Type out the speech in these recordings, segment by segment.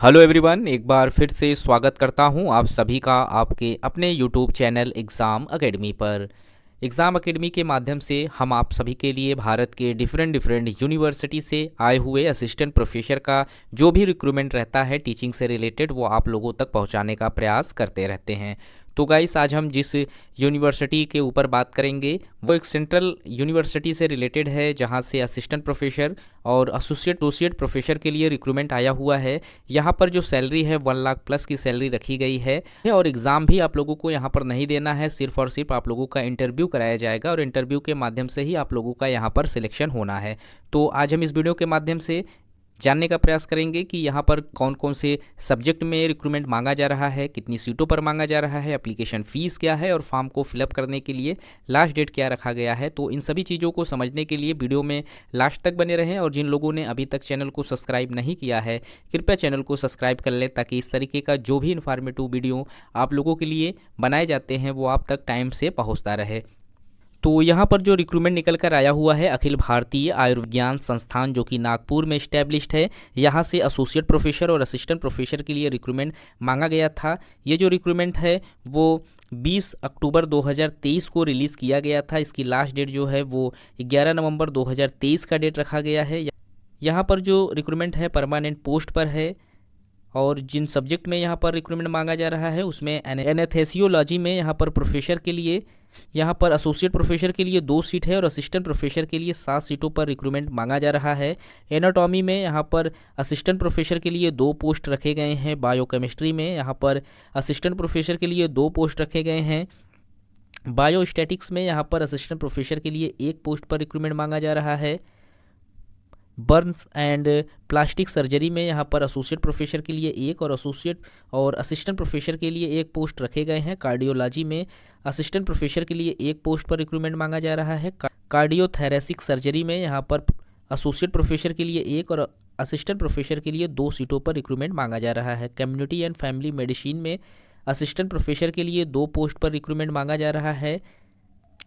Hello everyone, एक बार फिर से स्वागत करता हूं आप सभी का आपके अपने यूट्यूब चैनल एग्ज़ाम एकेडमी पर। एग्ज़ाम एकेडमी के माध्यम से हम आप सभी के लिए भारत के डिफरेंट यूनिवर्सिटी से आए हुए असिस्टेंट प्रोफेसर का जो भी रिक्रूटमेंट रहता है टीचिंग से रिलेटेड वो आप लोगों तक पहुंचाने का प्रयास करते रहते हैं। तो गाइस, आज हम जिस यूनिवर्सिटी के ऊपर बात करेंगे वो एक सेंट्रल यूनिवर्सिटी से रिलेटेड है, जहां से असिस्टेंट प्रोफेसर और एसोसिएट प्रोफेसर के लिए रिक्रूटमेंट आया हुआ है। यहां पर जो सैलरी है 1 लाख प्लस की सैलरी रखी गई है और एग्ज़ाम भी आप लोगों को यहां पर नहीं देना है, सिर्फ और सिर्फ आप लोगों का इंटरव्यू कराया जाएगा और इंटरव्यू के माध्यम से ही आप लोगों का यहां पर सिलेक्शन होना है। तो आज हम इस वीडियो के माध्यम से जानने का प्रयास करेंगे कि यहाँ पर कौन कौन से सब्जेक्ट में रिक्रूटमेंट मांगा जा रहा है, कितनी सीटों पर मांगा जा रहा है, एप्लीकेशन फ़ीस क्या है और फॉर्म को फिलअप करने के लिए लास्ट डेट क्या रखा गया है। तो इन सभी चीज़ों को समझने के लिए वीडियो में लास्ट तक बने रहें और जिन लोगों ने अभी तक चैनल को सब्सक्राइब नहीं किया है कृपया चैनल को सब्सक्राइब कर लें, ताकि इस तरीके का जो भी इन्फॉर्मेटिव वीडियो आप लोगों के लिए बनाए जाते हैं वो आप तक टाइम से पहुँचता रहे। तो यहाँ पर जो रिक्रूटमेंट निकल कर आया हुआ है अखिल भारतीय आयुर्विज्ञान संस्थान जो कि नागपुर में इस्टेब्लिश्ड है, यहाँ से एसोसिएट प्रोफेसर और असिस्टेंट प्रोफेसर के लिए रिक्रूटमेंट मांगा गया था। ये जो रिक्रूटमेंट है वो 20 अक्टूबर 2023 को रिलीज़ किया गया था। इसकी लास्ट डेट जो है वो 11 नवंबर 2023 का डेट रखा गया है। यहाँ पर जो रिक्रूटमेंट है परमानेंट पोस्ट पर है और जिन सब्जेक्ट में यहाँ पर रिक्रूटमेंट मांगा जा रहा है उसमें एनेस्थेसियोलॉजी में यहाँ पर प्रोफेसर के लिए यहाँ पर एसोसिएट प्रोफेसर के लिए 2 सीट है और असिस्टेंट प्रोफेसर के लिए 7 सीटों पर रिक्रूटमेंट मांगा जा रहा है। एनाटॉमी में यहाँ पर असिस्टेंट प्रोफेसर के लिए 2 पोस्ट रखे गए हैं। बायोकेमिस्ट्री में यहाँ पर असिस्टेंट प्रोफेसर के लिए 2 पोस्ट रखे गए हैं। बायोस्टैटिक्स में यहाँ पर असिस्टेंट प्रोफेसर के लिए 1 पोस्ट पर रिक्रूटमेंट मांगा जा रहा है। बर्न्स एंड प्लास्टिक सर्जरी में यहाँ पर एसोसिएट प्रोफेसर के लिए 1 और असिस्टेंट प्रोफेसर के लिए 1 पोस्ट रखे गए हैं। कार्डियोलॉजी में असिस्टेंट प्रोफेसर के लिए 1 पोस्ट पर रिक्रूटमेंट मांगा जा रहा है। कार्डियोथेरेसिक सर्जरी में यहाँ पर एसोसिएट प्रोफेसर के लिए 1 और असिस्टेंट प्रोफेसर के लिए 2 सीटों पर रिक्रूटमेंट मांगा जा रहा है। कम्युनिटी एंड फैमिली मेडिसिन में असिस्टेंट प्रोफेसर के लिए 2 पोस्ट पर रिक्रूटमेंट मांगा जा रहा है।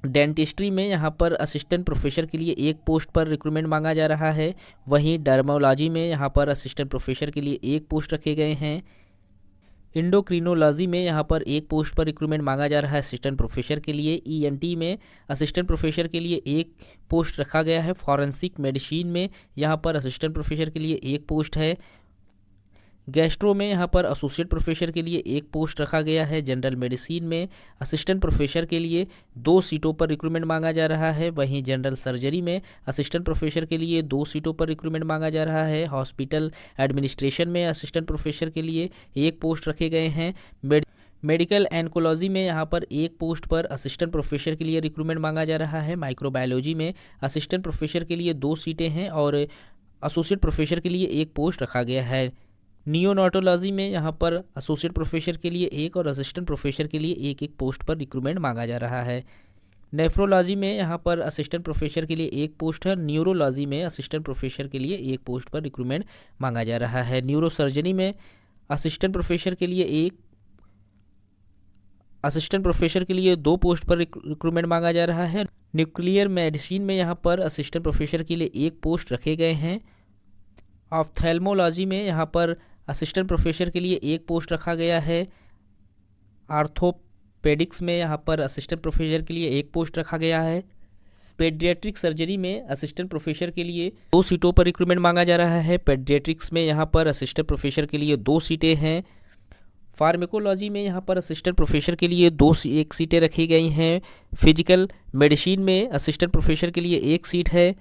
डेंटिस्ट्री में यहाँ पर असिस्टेंट प्रोफेसर के लिए 1 पोस्ट पर रिक्रूटमेंट मांगा जा रहा है। वहीं डर्मोलॉजी में यहाँ पर असिस्टेंट प्रोफेसर के लिए 1 पोस्ट रखे गए हैं। इंडोक्रिनोलॉजी में यहाँ पर 1 पोस्ट पर रिक्रूटमेंट मांगा जा रहा है असिस्टेंट प्रोफेसर के लिए। ईएनटी में असिस्टेंट प्रोफेसर के लिए 1 पोस्ट रखा गया है। फॉरेंसिक मेडिसिन में यहाँ पर असिस्टेंट प्रोफेसर के लिए 1 पोस्ट है। गैस्ट्रो में यहाँ पर एसोसिएट प्रोफेसर के लिए 1 पोस्ट रखा गया है। जनरल मेडिसिन में असिस्टेंट प्रोफेसर के लिए 2 सीटों पर रिक्रूटमेंट मांगा जा रहा है। वहीं जनरल सर्जरी में असिस्टेंट प्रोफेसर के लिए 2 सीटों पर रिक्रूटमेंट मांगा जा रहा है। हॉस्पिटल एडमिनिस्ट्रेशन में असिस्टेंट प्रोफेसर के लिए 1 पोस्ट रखे गए हैं। मेडिकल एन्कोलॉजी में यहाँ पर 1 पोस्ट पर असिस्टेंट प्रोफेसर के लिए रिक्रूटमेंट मांगा जा रहा है। माइक्रोबायोलॉजी में असिस्टेंट प्रोफेसर के लिए 2 सीटें हैं और एसोसिएट प्रोफेसर के लिए 1 पोस्ट रखा गया है। नियोनाटोलॉजी में यहाँ पर एसोसिएट प्रोफेसर के लिए 1 और असिस्टेंट प्रोफेसर के लिए 1 पोस्ट पर रिक्रूटमेंट मांगा जा रहा है। नेफ्रोलॉजी में यहाँ पर असिस्टेंट प्रोफेसर के लिए 1 पोस्ट है। न्यूरोलॉजी में असिस्टेंट प्रोफेसर के लिए 1 पोस्ट पर रिक्रूटमेंट मांगा जा रहा है। न्यूरोसर्जरी में असिस्टेंट प्रोफेसर के लिए 2 पोस्ट पर रिक्रूटमेंट मांगा जा रहा है। न्यूक्लियर मेडिसिन में यहाँ पर असिस्टेंट प्रोफेसर के लिए 1 पोस्ट रखे गए हैं। ऑफ्थेल्मोलॉजी में यहाँ पर असिस्टेंट प्रोफेसर के लिए 1 पोस्ट रखा गया है। आर्थोपेडिक्स में यहाँ पर असिस्टेंट प्रोफेसर के लिए 1 पोस्ट रखा गया है। पेडियाट्रिक सर्जरी में असिस्टेंट प्रोफेसर के लिए 2 सीटों पर रिक्रूटमेंट मांगा जा रहा है। पेडियाट्रिक्स में यहाँ पर असिस्टेंट प्रोफेसर के लिए 2 सीटें हैं। फार्मेकोलॉजी में यहाँ पर असिस्टेंट प्रोफेसर के लिए 1 सीटें रखी गई हैं। फिजिकल मेडिसिन में असिस्टेंट प्रोफेसर के लिए 1 सीट है।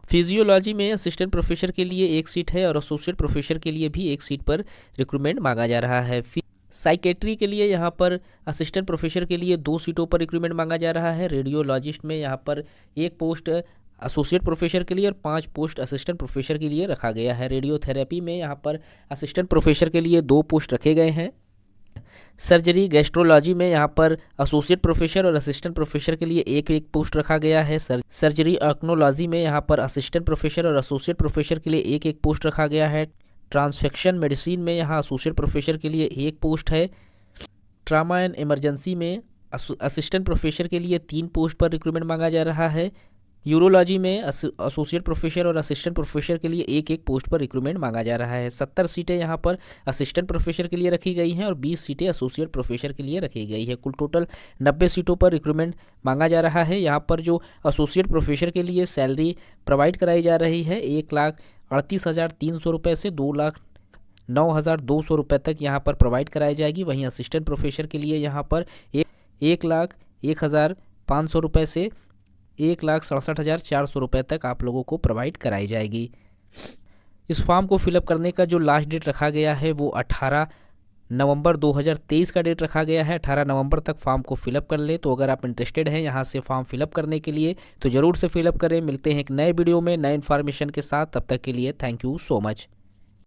फिजियोलॉजी में असिस्टेंट प्रोफेसर के लिए 1 सीट है और एसोसिएट प्रोफेसर के लिए भी 1 सीट पर रिक्रूटमेंट मांगा जा रहा है। साइकेट्री के लिए यहाँ पर असिस्टेंट प्रोफेसर के लिए 2 सीटों पर रिक्रूटमेंट मांगा जा रहा है। रेडियोलॉजिस्ट में यहाँ पर 1 पोस्ट एसोसिएट प्रोफेसर के लिए और 5 पोस्ट असिस्टेंट प्रोफेसर के लिए रखा गया है। रेडियोथेरेपी में यहाँ पर असिस्टेंट प्रोफेसर के लिए 2 पोस्ट रखे गए हैं। सर्जरी गैस्ट्रोलॉजी में यहाँ पर एसोसिएट प्रोफेसर और असिस्टेंट प्रोफेसर के लिए 1 पोस्ट रखा गया है। सर्जरी ऑक्नोलॉजी में यहाँ पर असिस्टेंट प्रोफेसर और एसोसिएट प्रोफेसर के लिए 1 पोस्ट रखा गया है। ट्रांसफेक्शन मेडिसिन में यहाँ एसोसिएट प्रोफेसर के लिए 1 पोस्ट है। ट्रामा एंड इमरजेंसी में असिस्टेंट प्रोफेसर के लिए 3 पोस्ट पर रिक्रूटमेंट मांगा जा रहा है। यूरोलॉजी में एसोसिएट प्रोफेसर और असिस्टेंट प्रोफेसर के लिए एक एक पोस्ट पर रिक्रूटमेंट मांगा जा रहा है। 70 सीटें यहाँ पर असिस्टेंट प्रोफेसर के लिए रखी गई हैं और 20 सीटें एसोसिएट प्रोफेसर के लिए रखी गई है। कुल टोटल 90 सीटों पर रिक्रूटमेंट मांगा जा रहा है। यहाँ पर जो एसोसिएट प्रोफेसर के लिए सैलरी प्रोवाइड कराई जा रही है 1,38,300 रुपये से 2,09,200 रुपये तक यहाँ पर प्रोवाइड कराई जाएगी। वहीं असिस्टेंट प्रोफेसर के लिए यहाँ पर 1,01,500 रुपये से 1,67,400 रुपये तक आप लोगों को प्रोवाइड कराई जाएगी। इस फॉर्म को फिलअप करने का जो लास्ट डेट रखा गया है वो 18 नवंबर 2023 का डेट रखा गया है। 18 नवंबर तक फॉर्म को फिलअप कर ले। तो अगर आप इंटरेस्टेड हैं यहाँ से फॉर्म फिलअप करने के लिए तो ज़रूर से फिलअप करें। मिलते हैं एक नए वीडियो में नए इन्फॉर्मेशन के साथ। तब तक के लिए थैंक यू सो मच।